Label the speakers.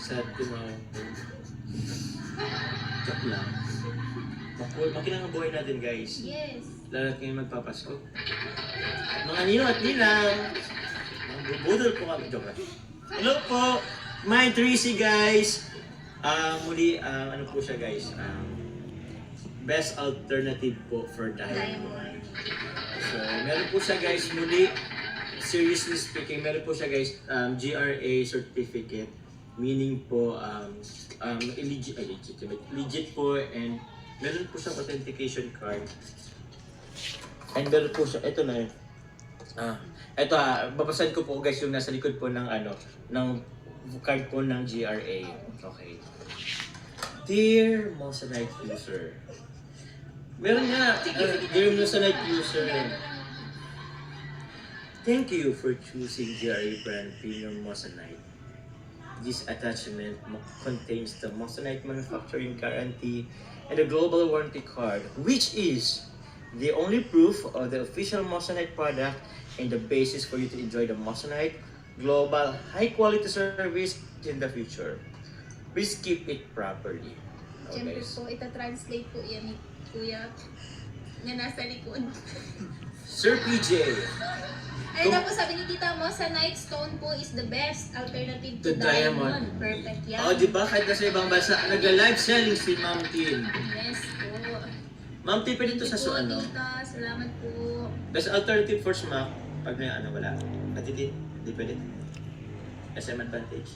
Speaker 1: Sad tomorrow. Joke lang. Makinang ang buhay natin, guys.
Speaker 2: Yes.
Speaker 1: Lalo at ngayon magpapasko. Mga ninong at ninang, magbubudol po kami. Joke lang. Hello po! My 3C guys! Muli, ano po siya guys? Best alternative po for diamond. So, meron po siya guys muli. Seriously speaking, meron po siya guys GRA certificate. Meaning po, legit po, and meron po siyang authentication card. And meron po siya, ito na yun. Ito babasahin ko po guys yung nasa likod po ng ng card po ng GRA. Okay. Dear Moissanite user. Meron nga, dear Moissanite user. Thank you for choosing GRA brand Premium Moissanite. This attachment contains the Moissanite manufacturing guarantee and a global warranty card, which is the only proof of the official Moissanite product and the basis for you to enjoy the Moissanite global high-quality service in the future. Please keep it properly.
Speaker 2: Siyempre po, ita-translate po yan ni Kuya na nasa likod.
Speaker 1: Sir PJ.
Speaker 2: Ay, tapos sabi ni Tita mo, sa Night Stone po is the best alternative to diamond. Perfect yan.
Speaker 1: Di ba? Kahit nasa ibang bansa, nag-live selling si Ma'am Tin.
Speaker 2: Yes po.
Speaker 1: Ma'am Tin, pwede ito sa
Speaker 2: Tita, salamat po.
Speaker 1: Best alternative for smack. Pag may wala. At hindi pwede. SM advantage.